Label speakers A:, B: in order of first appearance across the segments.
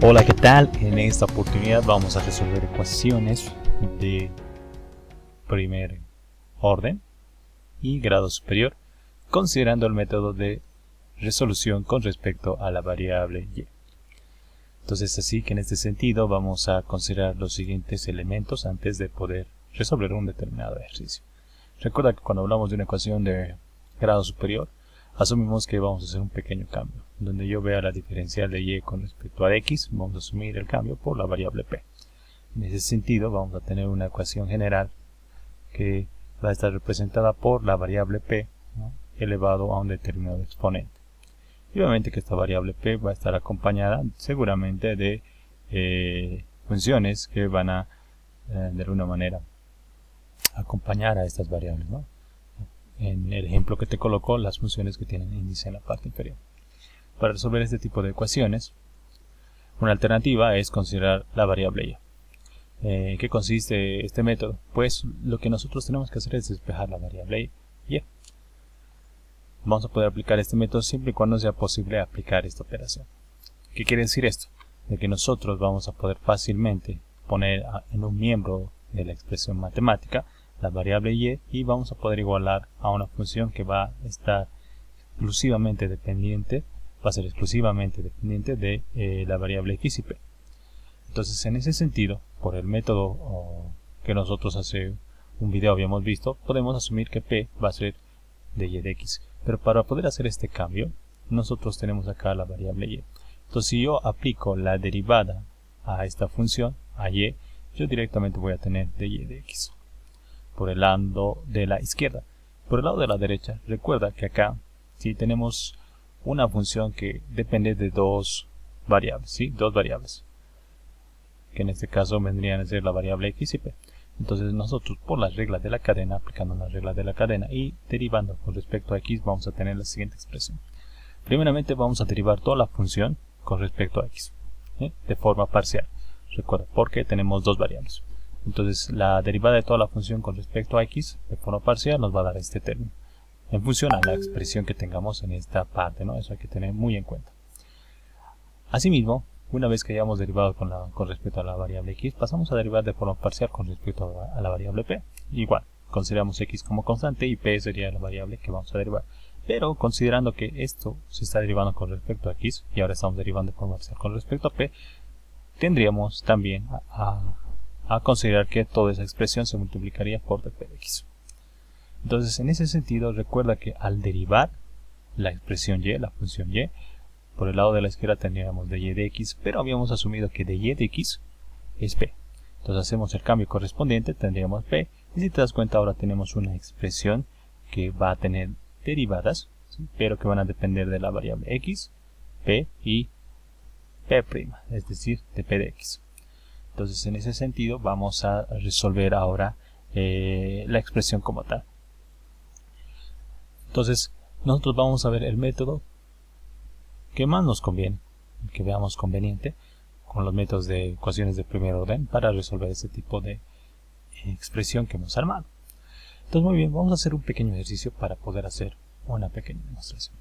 A: Hola, ¿qué tal? En esta oportunidad vamos a resolver ecuaciones de primer orden y grado superior, considerando el método de resolución con respecto a la variable y. Entonces, así que en este sentido vamos a considerar los siguientes elementos antes de poder resolver un determinado ejercicio. Recuerda que cuando hablamos de una ecuación de grado superior, asumimos que vamos a hacer un pequeño cambio. Donde yo vea la diferencial de y con respecto a x, vamos a asumir el cambio por la variable p. En ese sentido, vamos a tener una ecuación general que va a estar representada por la variable p, ¿no?, elevado a un determinado exponente. Y obviamente que esta variable p va a estar acompañada seguramente de funciones que van a, de alguna manera, acompañar a estas variables, ¿no? En el ejemplo que te coloco, las funciones que tienen índice en la parte inferior. Para resolver este tipo de ecuaciones, una alternativa es considerar la variable y. ¿En qué consiste este método? Pues lo que nosotros tenemos que hacer es despejar la variable y. Vamos a poder aplicar este método siempre y cuando sea posible aplicar esta operación. ¿Qué quiere decir esto? De que nosotros vamos a poder fácilmente poner en un miembro de la expresión matemática la variable y vamos a poder igualar a una función que va a estar exclusivamente dependiente, va a ser exclusivamente dependiente de la variable x y p. Entonces, en ese sentido, por el método que nosotros hace un video habíamos visto, podemos asumir que p va a ser de y de x. Pero para poder hacer este cambio, nosotros tenemos acá la variable y. Entonces, si yo aplico la derivada a esta función, a y, yo directamente voy a tener de y de x. Por el lado de la izquierda. Por el lado de la derecha, recuerda que acá sí tenemos una función que depende de dos variables, ¿sí? Dos variables, que en este caso vendrían a ser la variable x y p. Entonces nosotros, por las reglas de la cadena, aplicando las reglas de la cadena y derivando con respecto a x, vamos a tener la siguiente expresión. Primeramente vamos a derivar toda la función con respecto a x, ¿sí?, de forma parcial. Recuerda, porque tenemos dos variables. Entonces la derivada de toda la función con respecto a x de forma parcial nos va a dar este término, en función a la expresión que tengamos en esta parte, ¿no? Eso hay que tener muy en cuenta. Asimismo, una vez que hayamos derivado con respecto a la variable x, pasamos a derivar de forma parcial con respecto a la variable p. Igual, consideramos x como constante y p sería la variable que vamos a derivar. Pero considerando que esto se está derivando con respecto a x y ahora estamos derivando de forma parcial con respecto a p, tendríamos también a considerar que toda esa expresión se multiplicaría por dp de x. Entonces, en ese sentido, recuerda que al derivar la expresión y, la función y, por el lado de la izquierda tendríamos de y de x, pero habíamos asumido que de y de x es p. Entonces hacemos el cambio correspondiente, tendríamos p, y si te das cuenta ahora tenemos una expresión que va a tener derivadas, ¿sí?, pero que van a depender de la variable x, p y p', es decir, de p de x. Entonces, en ese sentido vamos a resolver ahora la expresión como tal. Entonces, nosotros vamos a ver el método que más nos conviene, el que veamos conveniente, con los métodos de ecuaciones de primer orden para resolver este tipo de expresión que hemos armado. Entonces, muy bien, vamos a hacer un pequeño ejercicio para poder hacer una pequeña demostración.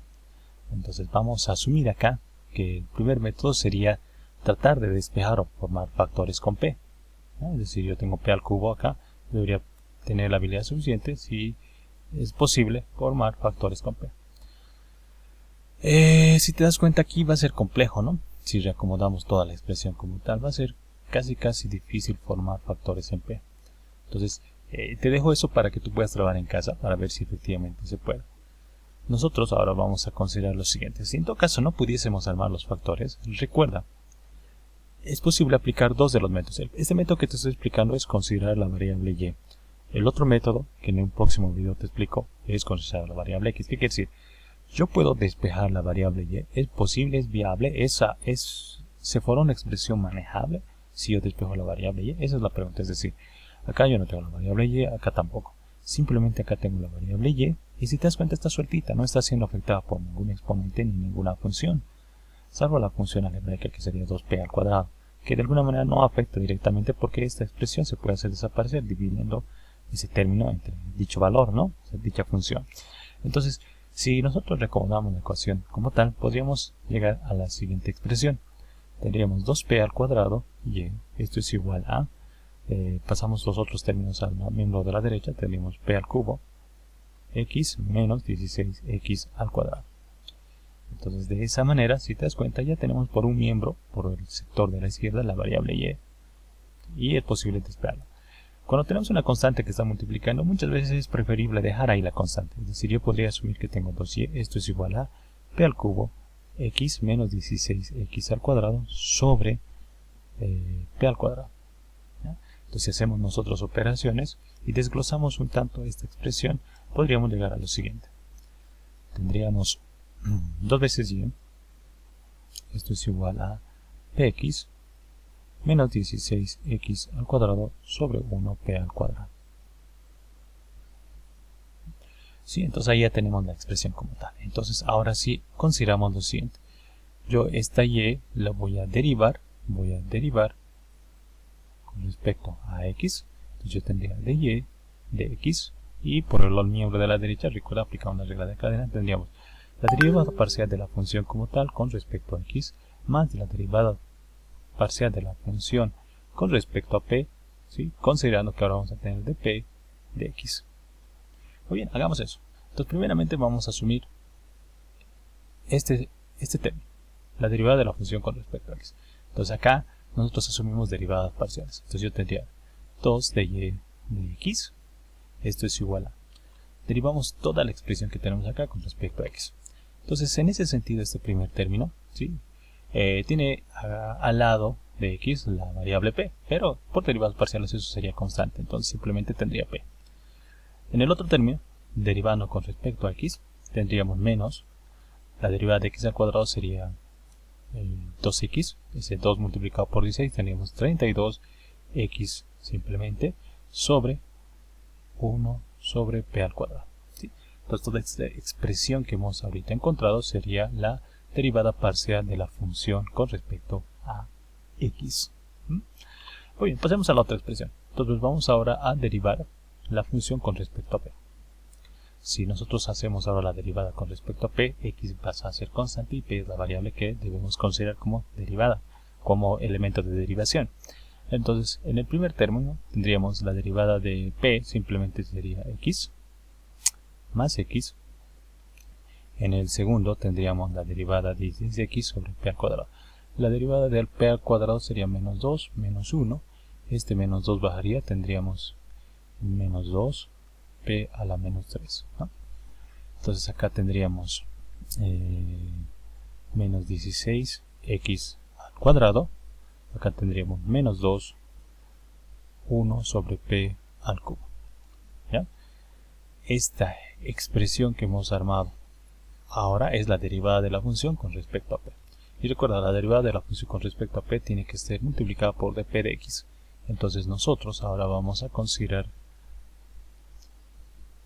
A: Entonces, vamos a asumir acá que el primer método sería tratar de despejar o formar factores con p, ¿no? Es decir, yo tengo p al cubo acá, debería tener la habilidad suficiente, si es posible, formar factores con p. Si te das cuenta, aquí va a ser complejo, ¿no? Si reacomodamos toda la expresión como tal, va a ser casi difícil formar factores en p. Entonces, te dejo eso para que tú puedas trabajar en casa, para ver si efectivamente se puede. Nosotros ahora vamos a considerar lo siguiente. Si en todo caso no pudiésemos armar los factores, recuerda, es posible aplicar dos de los métodos. Este método que te estoy explicando es considerar la variable y. El otro método, que en un próximo video te explico, es considerar la variable x. ¿Qué quiere decir? Yo puedo despejar la variable y. ¿Es posible? ¿Es viable? ¿Se forma una expresión manejable si yo despejo la variable y? Esa es la pregunta. Es decir, acá yo no tengo la variable y, acá tampoco. Simplemente acá tengo la variable y si te das cuenta está sueltita, no está siendo afectada por ningún exponente ni ninguna función, salvo la función algebraica que sería 2p al cuadrado, que de alguna manera no afecta directamente porque esta expresión se puede hacer desaparecer dividiendo ese término entre dicho valor, ¿no? O sea, dicha función. Entonces, si nosotros reacomodamos la ecuación como tal, podríamos llegar a la siguiente expresión. tendríamos 2p al cuadrado y esto es igual a, pasamos los otros términos al miembro de la derecha, tendríamos p al cubo x menos 16x al cuadrado. Entonces de esa manera, si te das cuenta, ya tenemos por un miembro, por el sector de la izquierda, la variable y es posible despejarla. Cuando tenemos una constante que está multiplicando, muchas veces es preferible dejar ahí la constante. Es decir, yo podría asumir que tengo 2y, esto es igual a p al cubo x menos 16x al cuadrado sobre p al cuadrado. ¿Ya? Entonces si hacemos nosotros operaciones y desglosamos un tanto esta expresión, podríamos llegar a lo siguiente. Tendríamos 2 veces y, esto es igual a px menos 16x al cuadrado sobre 1p al cuadrado. ¿Sí? Entonces ahí ya tenemos la expresión como tal. Entonces ahora sí consideramos lo siguiente. Yo esta y la voy a derivar con respecto a x. Entonces yo tendría de y de x, y por el miembro de la derecha, recuerda, aplicar una regla de cadena, tendríamos la derivada parcial de la función como tal con respecto a x más la derivada parcial de la función con respecto a p, ¿sí? Considerando que ahora vamos a tener de p de x. Muy bien, hagamos eso. Entonces primeramente vamos a asumir este término, la derivada de la función con respecto a x. Entonces acá nosotros asumimos derivadas parciales. Entonces yo tendría 2 de y de x, esto es igual a, derivamos toda la expresión que tenemos acá con respecto a x. Entonces en ese sentido este primer término, ¿sí? Tiene al lado de x la variable p, pero por derivadas parciales eso sería constante, entonces simplemente tendría p. En el otro término, derivando con respecto a x, tendríamos menos, la derivada de x al cuadrado sería 2x, ese 2 multiplicado por 16, tendríamos 32x simplemente sobre 1 sobre p al cuadrado. ¿Sí? Entonces toda esta expresión que hemos ahorita encontrado sería la derivada parcial de la función con respecto a x. Muy bien, pasemos a la otra expresión. Entonces vamos ahora a derivar la función con respecto a p. Si nosotros hacemos ahora la derivada con respecto a p, x pasa a ser constante y p es la variable que debemos considerar como derivada, como elemento de derivación. Entonces en el primer término tendríamos la derivada de p, simplemente sería x más x. En el segundo tendríamos la derivada de x sobre p al cuadrado. La derivada del p al cuadrado sería menos 2 menos 1. Este menos 2 bajaría, tendríamos menos 2 p a la menos 3. ¿No? Entonces acá tendríamos menos 16x al cuadrado. Acá tendríamos menos 2, 1 sobre p al cubo. ¿Ya? Esta expresión que hemos armado ahora es la derivada de la función con respecto a p. Y recuerda, la derivada de la función con respecto a p tiene que ser multiplicada por dp de x. Entonces nosotros ahora vamos a considerar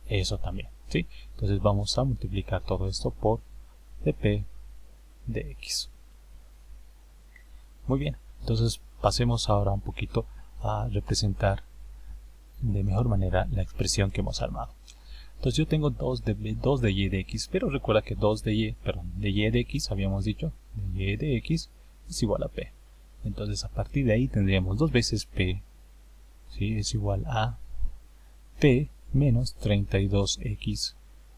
A: eso también, ¿sí? Entonces vamos a multiplicar todo esto por dp de x. Muy bien, entonces pasemos ahora un poquito a representar de mejor manera la expresión que hemos armado. Entonces yo tengo 2 de y de x, pero recuerda que 2 de y de x habíamos dicho, de y de x es igual a p. Entonces a partir de ahí tendríamos 2 veces p, ¿sí? Es igual a p menos 32x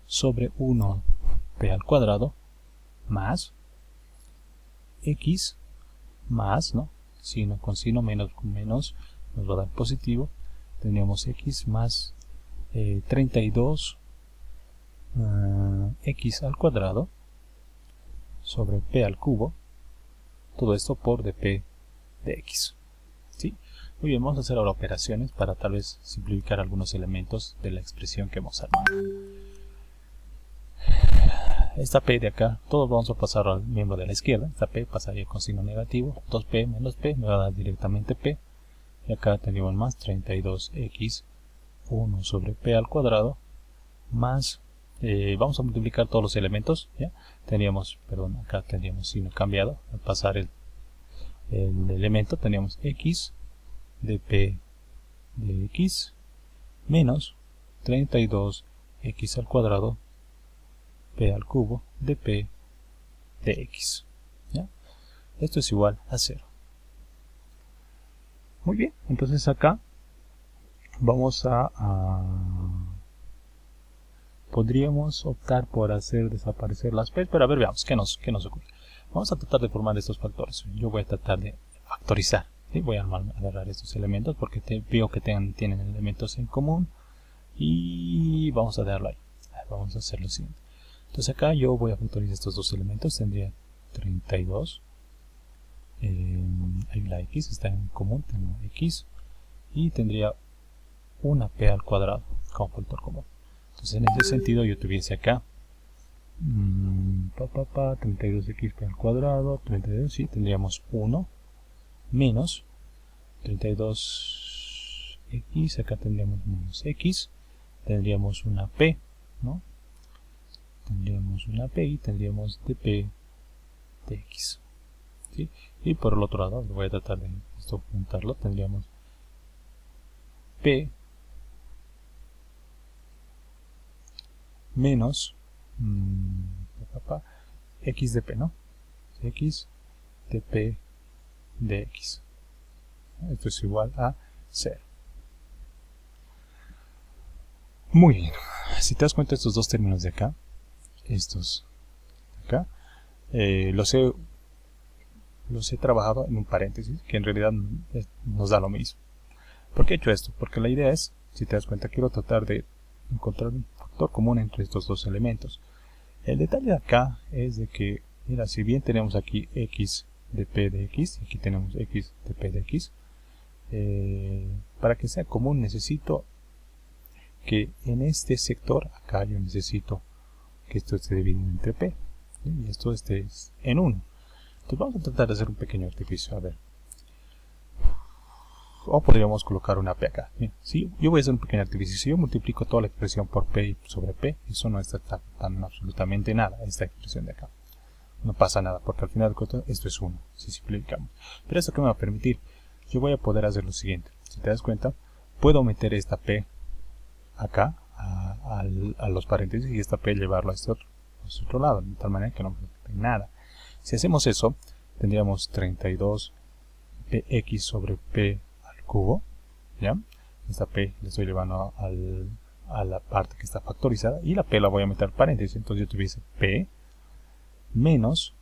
A: sobre 1p al cuadrado más x más, ¿no? Sino con sino, menos con menos nos va a dar positivo. Tendríamos x más 32 x al cuadrado sobre p al cubo, todo esto por dp de x. ¿Sí? Muy bien, vamos a hacer ahora operaciones para tal vez simplificar algunos elementos de la expresión que hemos armado. Esta p de acá, todos vamos a pasar al miembro de la izquierda. Esta p pasaría con signo negativo, 2p menos p me va a dar directamente p, y acá tendríamos más 32x 1 sobre p al cuadrado más, vamos a multiplicar todos los elementos, ¿ya? Tendríamos, perdón, acá tendríamos signo cambiado, al pasar el elemento tendríamos x de p de x menos 32x al cuadrado p al cubo de p de x, ¿ya? Esto es igual a 0. Muy bien, entonces acá vamos podríamos optar por hacer desaparecer las P, pero a ver, veamos qué nos ocurre. Vamos a tratar de formar estos factores. Yo voy a tratar de factorizar. ¿Sí? Voy a agarrar estos elementos porque veo que tienen elementos en común y vamos a darlo ahí. Vamos a hacer lo siguiente. Entonces acá yo voy a factorizar estos dos elementos. Tendría 32. Ahí la X está en común, tengo X. Y tendría una P al cuadrado como factor común. Entonces en ese sentido yo tuviese acá 32x al cuadrado, 32, sí, tendríamos 1 menos 32x, acá tendríamos menos x, tendríamos una P, ¿no? Tendríamos una P y tendríamos dp de x, ¿sí? Y por el otro lado, voy a tratar de esto juntarlo, tendríamos P menos x de p, ¿no? X de p de x. Esto es igual a 0. Muy bien. Si te das cuenta, estos dos términos de acá, estos de acá, los he trabajado en un paréntesis, que en realidad nos da lo mismo. ¿Por qué he hecho esto? Porque la idea es, si te das cuenta, quiero tratar de encontrar un factor común entre estos dos elementos. El detalle de acá es de que, mira, si bien tenemos aquí x de p de x, aquí tenemos x de p de x, para que sea común necesito que en este sector, acá yo necesito que esto esté dividido entre p, ¿sí? Y esto esté en 1. Entonces vamos a tratar de hacer un pequeño artificio, a ver. O podríamos colocar una P acá. Mira, si yo voy a hacer un pequeño artificio. Si yo multiplico toda la expresión por P sobre P, eso no está tan absolutamente nada, esta expresión de acá. No pasa nada, porque al final de cuentas esto es 1, si simplificamos. Pero esto que me va a permitir, yo voy a poder hacer lo siguiente. Si te das cuenta, puedo meter esta P acá, a los paréntesis, y esta P llevarlo a este otro lado, de tal manera que no me afecte nada. Si hacemos eso, tendríamos 32px sobre P cubo, ¿ya? Esta P la estoy llevando a la parte que está factorizada y la P la voy a meter paréntesis, entonces yo tuviese P menos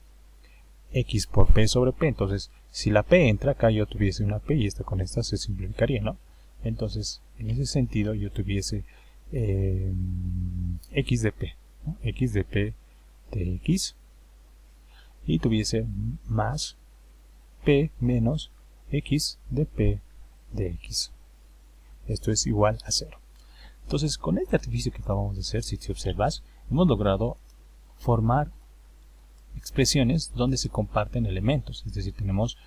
A: x por P sobre P. Entonces si la P entra acá, yo tuviese una P y esta con esta se simplificaría, ¿no? Entonces en ese sentido yo tuviese x de P, ¿no? X de P de x, y tuviese más P menos x de P de x. Esto es igual a 0. Entonces, con este artificio que acabamos de hacer, si te observas, hemos logrado formar expresiones donde se comparten elementos. Es decir, tenemos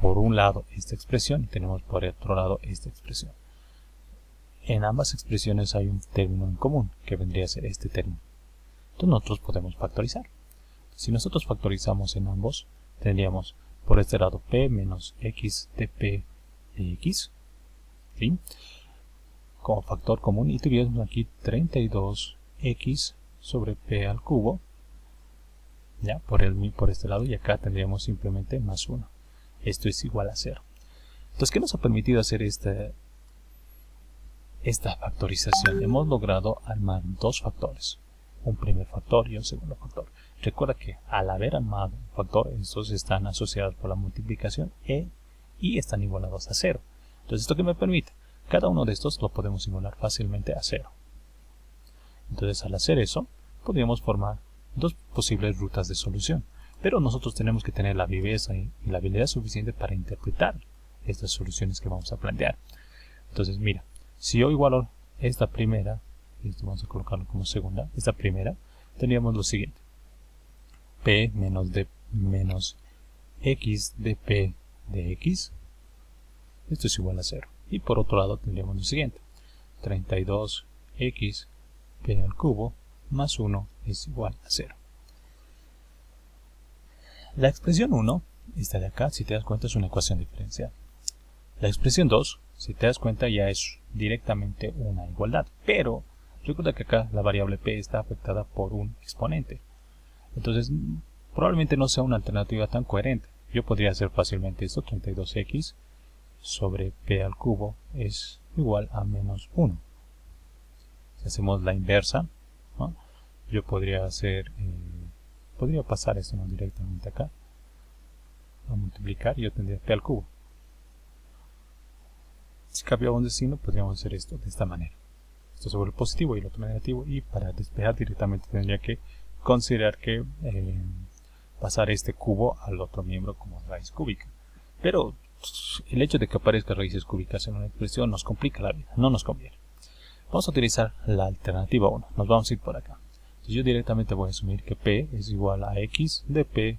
A: por un lado esta expresión y tenemos por otro lado esta expresión. En ambas expresiones hay un término en común, que vendría a ser este término. Entonces nosotros podemos factorizar. Si nosotros factorizamos en ambos, tendríamos por este lado P menos x de P de x, ¿sí? Como factor común, y tuviéramos aquí 32x sobre P al cubo, ¿ya? Por este lado, y acá tendríamos simplemente más 1. Esto es igual a 0. Entonces, ¿qué nos ha permitido hacer esta factorización? Hemos logrado armar dos factores, un primer factor y un segundo factor. Recuerda que al haber armado un factor, estos están asociados por la multiplicación y están igualados a 0. Entonces, ¿esto qué me permite? Cada uno de estos lo podemos igualar fácilmente a 0. Entonces, al hacer eso, podríamos formar dos posibles rutas de solución. Pero nosotros tenemos que tener la viveza y la habilidad suficiente para interpretar estas soluciones que vamos a plantear. Entonces, mira, si yo igualo esta primera, esto vamos a colocarlo como segunda, esta primera, tendríamos lo siguiente. P menos x de P de x, esto es igual a 0. Y por otro lado tendríamos lo siguiente. 32x P al cubo más 1 es igual a 0. La expresión 1, esta de acá, si te das cuenta, es una ecuación diferencial. La expresión 2, si te das cuenta, ya es directamente una igualdad. Pero recuerda que acá la variable P está afectada por un exponente. Entonces, probablemente no sea una alternativa tan coherente. Yo podría hacer fácilmente esto: 32x sobre p al cubo es igual a menos 1. Si hacemos la inversa, ¿no? Yo podría podría pasar esto, ¿no?, directamente acá, a multiplicar, y yo tendría p al cubo. Si cambiamos de signo, podríamos hacer esto de esta manera: esto sobre el positivo y el otro negativo, y para despejar directamente tendría que considerar que pasar este cubo al otro miembro como raíz cúbica. Pero el hecho de que aparezca raíces cúbicas en una expresión nos complica la vida, no nos conviene. Vamos a utilizar la alternativa 1, nos vamos a ir por acá. Entonces yo directamente voy a asumir que p es igual a x de p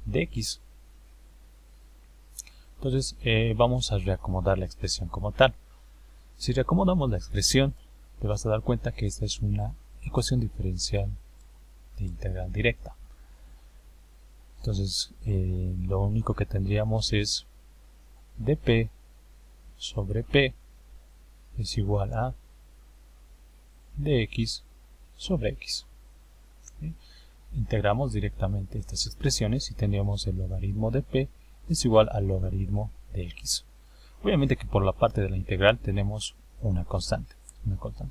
A: de x. Entonces vamos a reacomodar la expresión como tal. Si reacomodamos la expresión, te vas a dar cuenta que esta es una ecuación diferencial de integral directa. Entonces lo único que tendríamos es dp sobre p es igual a dx sobre x. ¿Sí? Integramos directamente estas expresiones y tendríamos el logaritmo de p es igual al logaritmo de x. Obviamente que por la parte de la integral tenemos una constante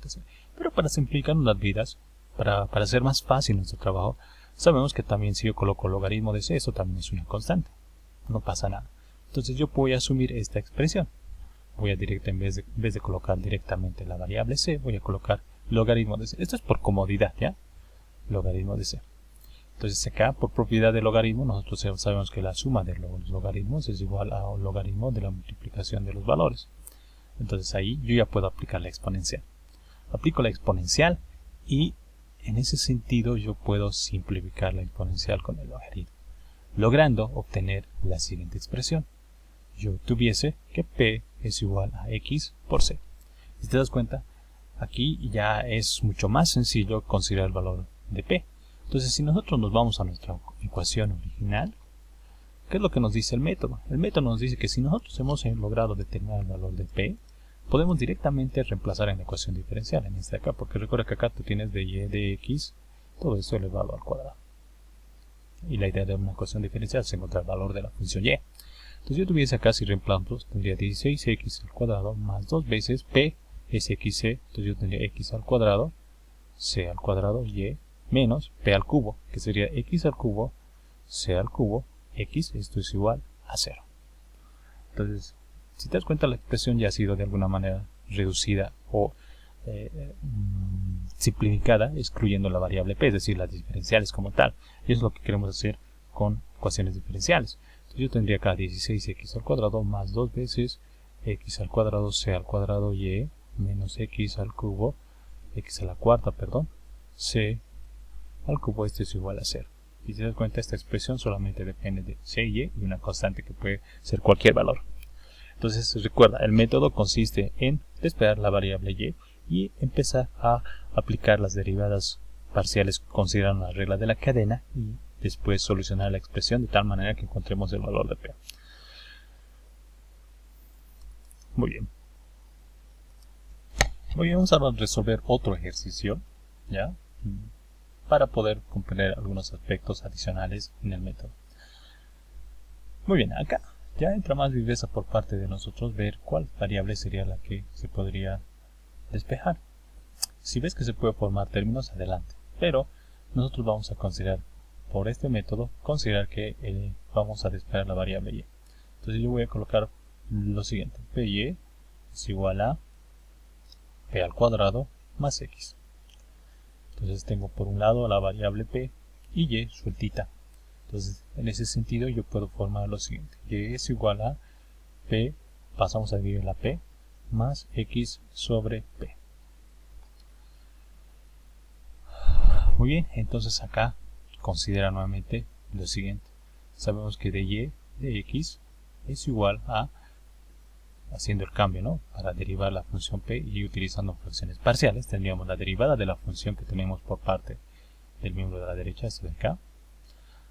A: C. Pero para simplificarnos las vidas, para hacer más fácil nuestro trabajo, sabemos que también si yo coloco logaritmo de c, eso también es una constante. No pasa nada. Entonces yo voy a asumir esta expresión. Voy a en vez de colocar directamente la variable c, voy a colocar logaritmo de c. Esto es por comodidad, ¿ya? Logaritmo de c. Entonces acá, por propiedad del logaritmo, nosotros sabemos que la suma de los logaritmos es igual al logaritmo de la multiplicación de los valores. Entonces ahí yo ya puedo aplicar la exponencial. Aplico la exponencial y en ese sentido yo puedo simplificar la exponencial con el logaritmo, logrando obtener la siguiente expresión. Yo tuviese que p es igual a x por c. Si te das cuenta, aquí ya es mucho más sencillo considerar el valor de p. Entonces, si nosotros nos vamos a nuestra ecuación original, ¿qué es lo que nos dice el método? El método nos dice que si nosotros hemos logrado determinar el valor de p, podemos directamente reemplazar en la ecuación diferencial, en esta de acá, porque recuerda que acá tú tienes de y de x, todo esto elevado al cuadrado. Y la idea de una ecuación diferencial es encontrar el valor de la función y. Entonces yo tuviese acá, si reemplazo, tendría 16x al cuadrado más 2 veces p es xc, entonces yo tendría x al cuadrado, c al cuadrado, y menos p al cubo, que sería x al cubo, c al cubo, x, esto es igual a 0. Entonces, si te das cuenta, la expresión ya ha sido de alguna manera reducida o simplificada, excluyendo la variable p, es decir, las diferenciales como tal. Y eso es lo que queremos hacer con ecuaciones diferenciales. Entonces yo tendría acá 16x al cuadrado más 2 veces x al cuadrado, c al cuadrado, y menos x al cubo, x a la cuarta, perdón, c al cubo, esto es igual a 0. Y si te das cuenta, esta expresión solamente depende de c y una constante que puede ser cualquier valor. Entonces recuerda, el método consiste en despejar la variable y empezar a aplicar las derivadas parciales considerando la regla de la cadena y después solucionar la expresión de tal manera que encontremos el valor de p. Muy bien. Muy bien, vamos a resolver otro ejercicio, ¿ya?, para poder comprender algunos aspectos adicionales en el método. Muy bien, acá ya entra más viveza por parte de nosotros ver cuál variable sería la que se podría despejar. Si ves que se puede formar términos, adelante, pero nosotros vamos a considerar, por este método, considerar que vamos a despejar la variable y. Entonces yo voy a colocar lo siguiente: py es igual a p al cuadrado más x. Entonces tengo por un lado la variable p y y sueltita. Entonces en ese sentido yo puedo formar lo siguiente: y es igual a p, pasamos a dividir la p, más x sobre p. Muy bien, entonces acá considera nuevamente lo siguiente: sabemos que de y de x es igual a, haciendo el cambio, ¿no?, para derivar la función p y utilizando fracciones parciales, tendríamos la derivada de la función que tenemos por parte del miembro de la derecha, este de acá,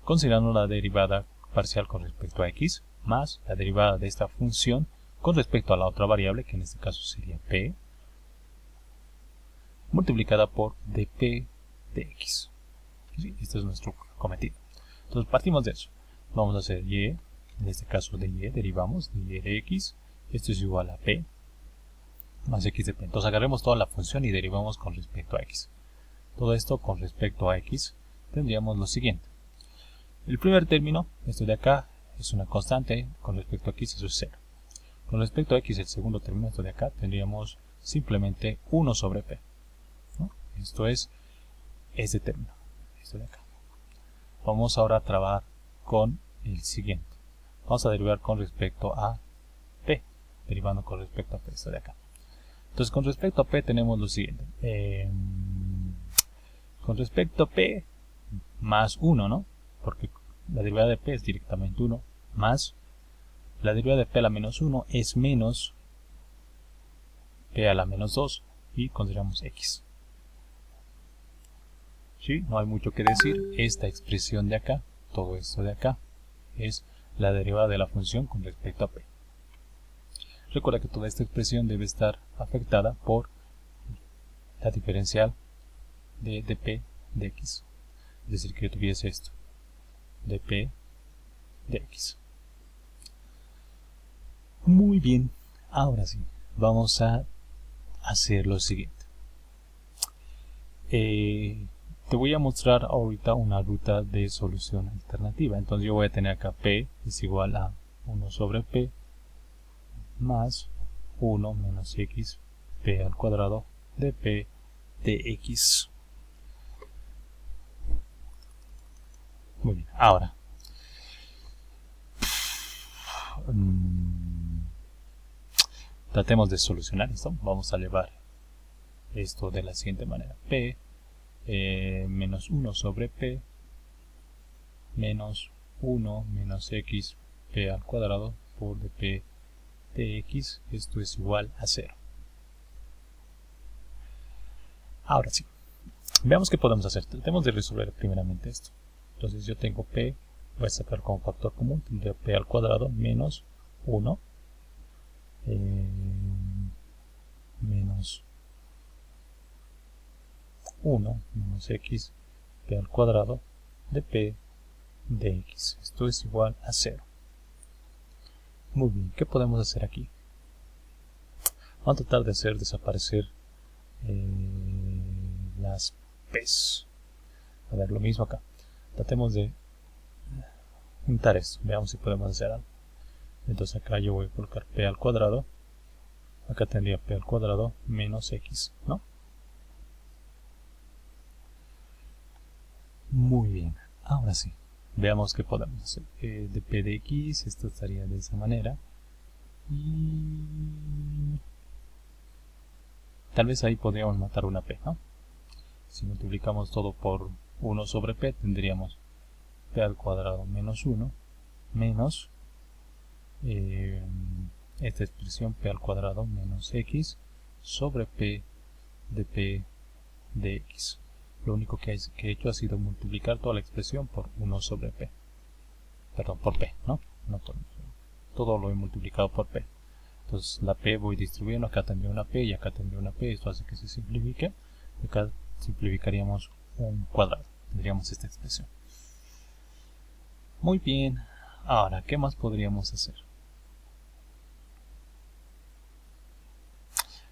A: considerando la derivada parcial con respecto a x, más la derivada de esta función con respecto a la otra variable, que en este caso sería p, multiplicada por dp de x. ¿Sí? Este es nuestro cometido. Entonces partimos de eso. Vamos a hacer y, en este caso de y derivamos de y de x. Esto es igual a p más x de p. Entonces agarremos toda la función y derivamos con respecto a x. Todo esto con respecto a x tendríamos lo siguiente. El primer término, esto de acá, es una constante. Con respecto a x eso es 0. Con respecto a x, el segundo término, esto de acá, tendríamos simplemente 1 sobre p, ¿no? Esto es este término, esto de acá. Vamos ahora a trabajar con el siguiente. Vamos a derivar con respecto a p, derivando con respecto a p, esto de acá. Entonces, con respecto a p tenemos lo siguiente. Con respecto a p, más 1, ¿no? Porque la derivada de p es directamente 1, más la derivada de p a la menos 1 es menos p a la menos 2 y consideramos x. ¿Sí? No hay mucho que decir. Esta expresión de acá, todo esto de acá, es la derivada de la función con respecto a p. Recuerda que toda esta expresión debe estar afectada por la diferencial de dp de x. Es decir, que yo tuviese esto, dp de x. Muy bien, ahora sí, vamos a hacer lo siguiente. Te voy a mostrar ahorita una ruta de solución alternativa. Entonces yo voy a tener acá p es igual a 1 sobre p más 1 menos x p al cuadrado de p de x. Muy bien, ahora tratemos de solucionar esto. Vamos a elevar esto de la siguiente manera: p menos 1 sobre p menos 1 menos x p al cuadrado por dp de x. Esto es igual a 0. Ahora sí, veamos qué podemos hacer. Tratemos de resolver primeramente esto. Entonces yo tengo p, voy a sacar como factor común, tendría p al cuadrado menos 1 menos 1 menos x p al cuadrado de p de x. Esto es igual a 0. Muy bien, ¿qué podemos hacer aquí? Vamos a tratar de hacer desaparecer las p's. A ver, lo mismo acá. Tratemos de juntar esto. Veamos si podemos hacer algo. Entonces acá yo voy a colocar p al cuadrado. Acá tendría p al cuadrado menos x, ¿no? Muy bien. Ahora sí. Veamos qué podemos hacer. De p de x, esto estaría de esa manera. Y tal vez ahí podríamos matar una p, ¿no? Si multiplicamos todo por 1 sobre p, tendríamos p al cuadrado menos 1 menos esta expresión p al cuadrado menos x sobre p de x. Lo único que he hecho ha sido multiplicar toda la expresión por 1 sobre p. Perdón, por p, ¿no? No por, todo lo he multiplicado por p. Entonces la p voy distribuyendo, acá tendría una p y acá tendría una p. Esto hace que se simplifique. Acá simplificaríamos un cuadrado. Tendríamos esta expresión. Muy bien. Ahora, ¿qué más podríamos hacer?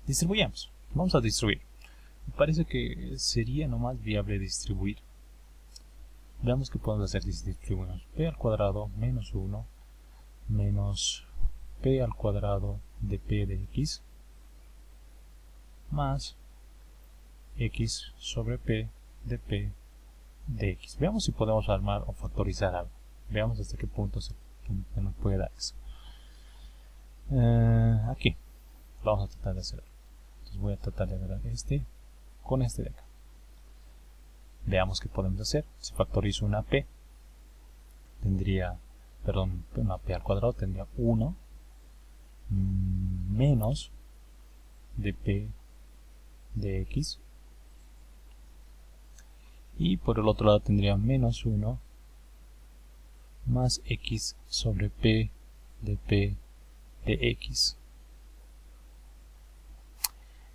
A: Distribuyamos. Vamos a distribuir. Me parece que sería nomás viable distribuir. Veamos qué podemos hacer si distribuimos p al cuadrado menos 1 menos p al cuadrado de p de x más x sobre p de x. Veamos si podemos armar o factorizar algo. Veamos hasta qué punto se nos puede dar eso. Aquí vamos a tratar de hacer algo. Entonces voy a tratar de agarrar este con este de acá. Veamos qué podemos hacer. Si factorizo una p, tendría, perdón, una p al cuadrado tendría 1 menos de p de x, y por el otro lado tendría menos 1 más x sobre p de x.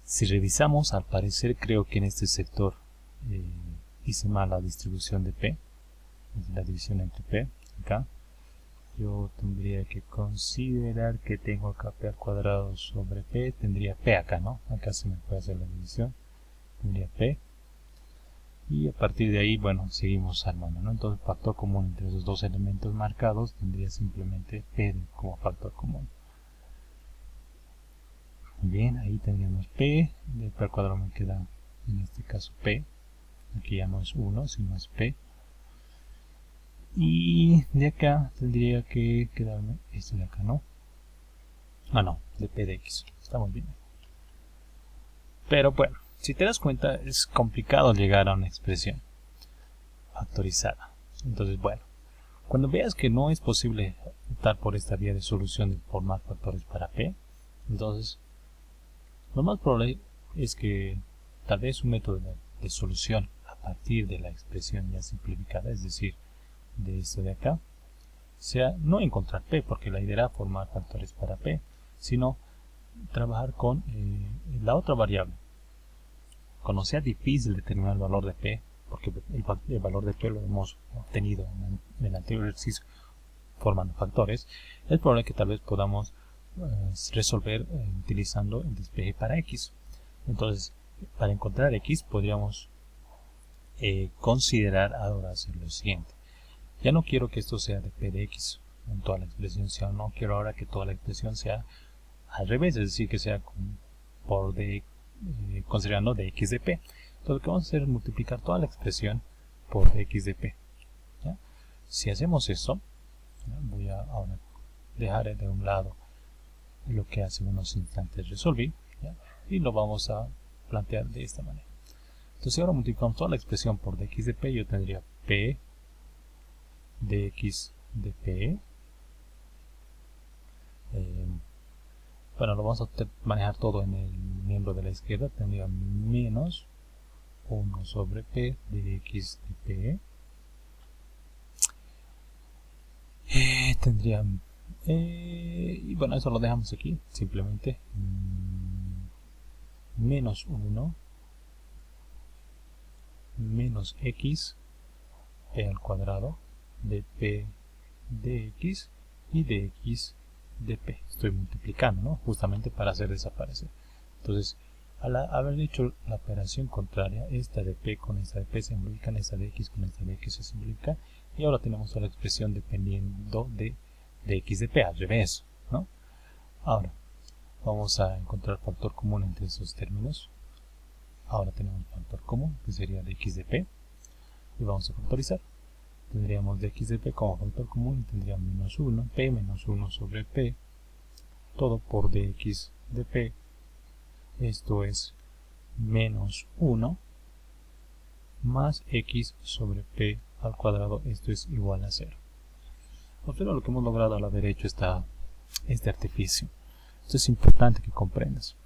A: Si revisamos, al parecer creo que en este sector hice mal la distribución de P, la división entre P, acá. Yo tendría que considerar que tengo acá P al cuadrado sobre P, tendría P acá, ¿no? Acá se me puede hacer la división, tendría P. Y a partir de ahí, bueno, seguimos armando, ¿no? Entonces, factor común entre esos dos elementos marcados tendría simplemente P como factor común. Bien, ahí tendríamos P, de P al cuadrado me queda en este caso P, aquí ya no es 1, sino es P. Y de acá tendría que quedarme este de acá, ¿no? Ah, no, de P de X, estamos bien. Pero bueno, si te das cuenta, es complicado llegar a una expresión factorizada. Entonces, bueno, cuando veas que no es posible optar por esta vía de solución de formar factores para P, entonces lo más probable es que tal vez un método de solución a partir de la expresión ya simplificada, es decir, de esto de acá, sea no encontrar P, porque la idea era formar factores para P, sino trabajar con la otra variable. Cuando sea difícil determinar el valor de P, porque el valor de P lo hemos obtenido en el anterior ejercicio formando factores, es probable que tal vez podamos resolver utilizando el despeje para X. Entonces, para encontrar X podríamos considerar ahora hacer lo siguiente. Ya no quiero que esto sea de P de X en toda la expresión, no quiero ahora que toda la expresión sea al revés, es decir, que sea considerando de X de P. Entonces lo que vamos a hacer es multiplicar toda la expresión por X de P. ¿Ya? Si hacemos eso, voy a ahora dejar de un lado lo que hace unos instantes resolví, ¿ya? Y lo vamos a plantear de esta manera. Entonces si ahora multiplicamos toda la expresión por dx de P, yo tendría P dx de P. Bueno, lo vamos a manejar todo en el miembro de la izquierda. Tendría menos 1 sobre P de X de P. Tendría... y bueno, eso lo dejamos aquí. Simplemente menos 1 menos X P al cuadrado de P de X y de X de P. Estoy multiplicando, ¿no? Justamente para hacer desaparecer. Entonces, al haber hecho la operación contraria, esta de P con esta de P se simplifican, esta de X con esta de X se simplifica, y ahora tenemos la expresión dependiendo de X de P, al revés, ¿no? Ahora, vamos a encontrar factor común entre esos términos. Ahora tenemos factor común, que sería de X de P, y vamos a factorizar. Tendríamos de X de P como factor común y tendríamos menos 1, P menos 1 sobre P, todo por dx de P. Esto es menos 1 más X sobre P al cuadrado, esto es igual a 0. Observa lo que hemos logrado al haber hecho este artificio. Esto es importante que comprendas.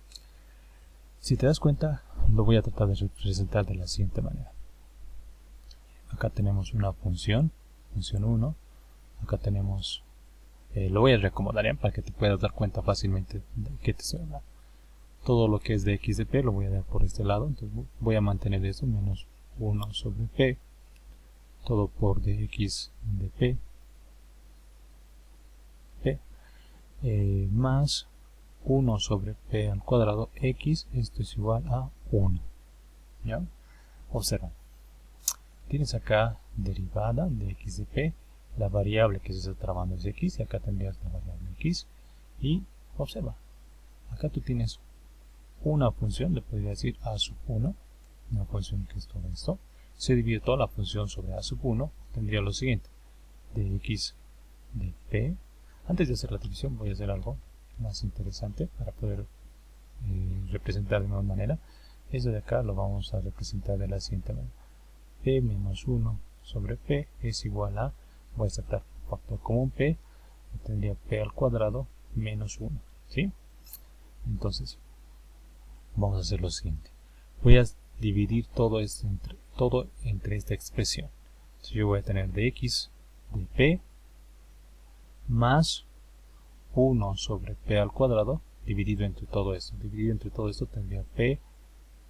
A: Si te das cuenta, lo voy a tratar de representar de la siguiente manera. Acá tenemos una función 1. Acá tenemos, lo voy a reacomodar para que te puedas dar cuenta fácilmente de qué te estoy hablando. Todo lo que es de X de P lo voy a dar por este lado, entonces voy a mantener eso, menos 1 sobre P, todo por dx de P, más 1 sobre P al cuadrado X, esto es igual a 1. ¿Ya? Observa. Tienes acá derivada de X de P, la variable que se está trabajando es X, y acá tendrías la variable X, y observa, acá tú tienes una función, le podría decir a sub 1, una función que es todo esto, se divide toda la función sobre a sub 1, tendría lo siguiente, de X de P. Antes de hacer la división voy a hacer algo más interesante para poder representar de nueva manera. Eso de acá lo vamos a representar de la siguiente manera. P menos 1 sobre P es igual a, voy a sacar factor común P, tendría P al cuadrado menos 1, ¿sí? Entonces, vamos a hacer lo siguiente. Voy a dividir todo entre esta expresión. Entonces, yo voy a tener de X de P más 1 sobre P al cuadrado dividido entre todo esto. Dividido entre todo esto tendría P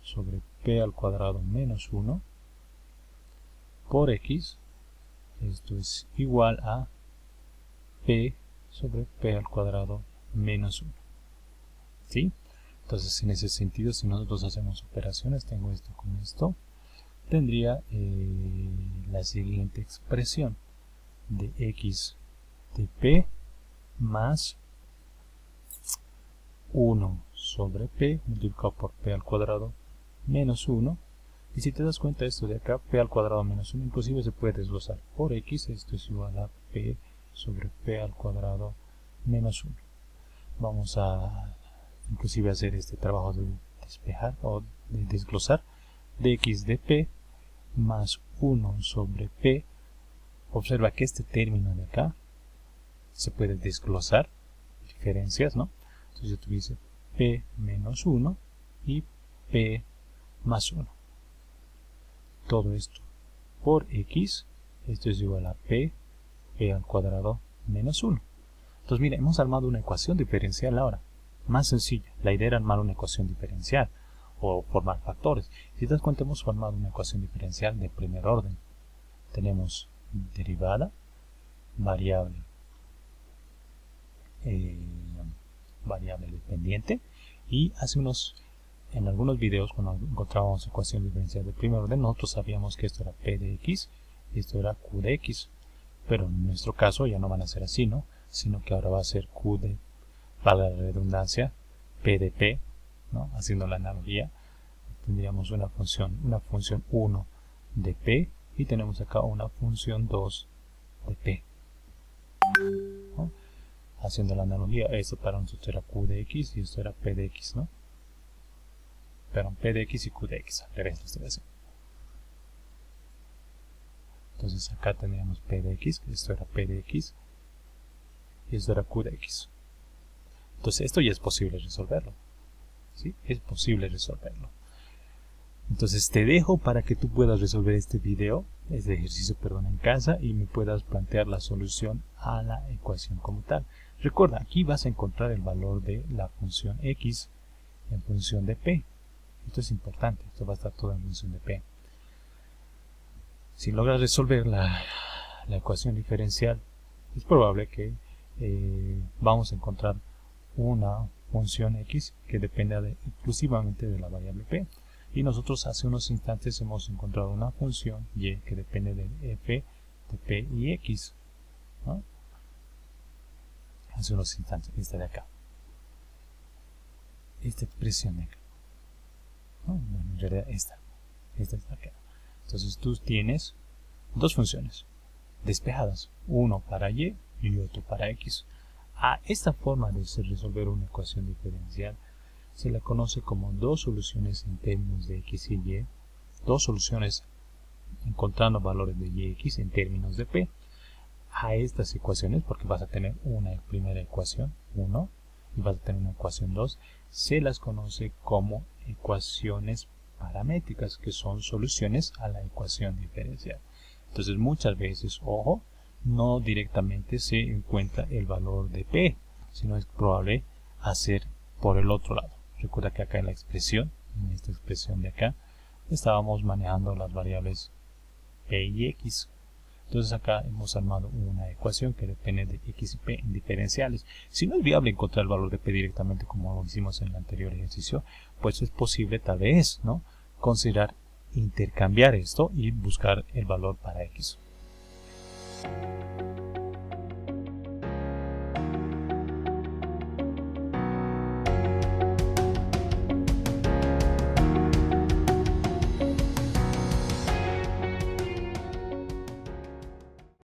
A: sobre P al cuadrado menos 1. por x. Esto es igual a p sobre p al cuadrado menos 1. ¿Sí? Entonces, en ese sentido, si nosotros hacemos operaciones, tengo esto con esto, tendría la siguiente expresión de x de p más 1 sobre p multiplicado por p al cuadrado menos 1. Y si te das cuenta, esto de acá, p al cuadrado menos 1, inclusive se puede desglosar por x. Esto es igual a p sobre p al cuadrado menos 1. Vamos a inclusive hacer este trabajo de despejar o de desglosar. Dx de p más 1 sobre p. Observa que este término de acá se puede desglosar, diferencias, ¿no? Entonces yo tuviese p menos 1 y p más 1. Todo esto por x, esto es igual a p al cuadrado menos 1. Entonces mira, hemos armado una ecuación diferencial ahora, más sencilla. La idea era armar una ecuación diferencial o formar factores. Si te das cuenta, hemos formado una ecuación diferencial de primer orden. Tenemos derivada, variable dependiente, y en algunos videos, cuando encontrábamos ecuación diferencial de primer orden, nosotros sabíamos que esto era p de x y esto era q de x, pero en nuestro caso ya no van a ser así, ¿no? Sino que ahora va a ser q de, para la redundancia, p de p, ¿no? Haciendo la analogía, tendríamos una función 1 de p y tenemos acá una función 2 de p, ¿no? Haciendo la analogía, esto para nosotros era q de x y esto era p de x, ¿no? Perdón, p de x y q de x, al revés lo estoy haciendo. Entonces acá tendríamos p de x, esto era p de x y esto era q de x. Entonces esto ya es posible resolverlo, ¿sí? Es posible resolverlo. Entonces te dejo para que tú puedas resolver este ejercicio, en casa, y me puedas plantear la solución a la ecuación como tal. Recuerda, aquí vas a encontrar el valor de la función x en función de p. Esto es importante, esto va a estar todo en función de p. Si logras resolver la ecuación diferencial, es probable que vamos a encontrar una función x que dependa exclusivamente de la variable p. Y nosotros hace unos instantes hemos encontrado una función y que depende de f de p y x, ¿no? Hace unos instantes, esta de acá, esta expresión de acá, ¿no? Bueno, en realidad esta es de acá. Entonces tú tienes dos funciones despejadas, uno para y otro para x. A esta forma de resolver una ecuación diferencial se la conoce como dos soluciones en términos de x y y, dos soluciones encontrando valores de y x en términos de p. A estas ecuaciones, porque vas a tener una primera ecuación 1 y vas a tener una ecuación 2, se las conoce como ecuaciones paramétricas, que son soluciones a la ecuación diferencial. Entonces muchas veces, ojo, no directamente se encuentra el valor de p, sino es probable hacer por el otro lado. Recuerda que acá en esta expresión de acá, estábamos manejando las variables p y x. Entonces acá hemos armado una ecuación que depende de x y p en diferenciales. Si no es viable encontrar el valor de p directamente como lo hicimos en el anterior ejercicio, pues es posible tal vez, ¿no?, considerar intercambiar esto y buscar el valor para x.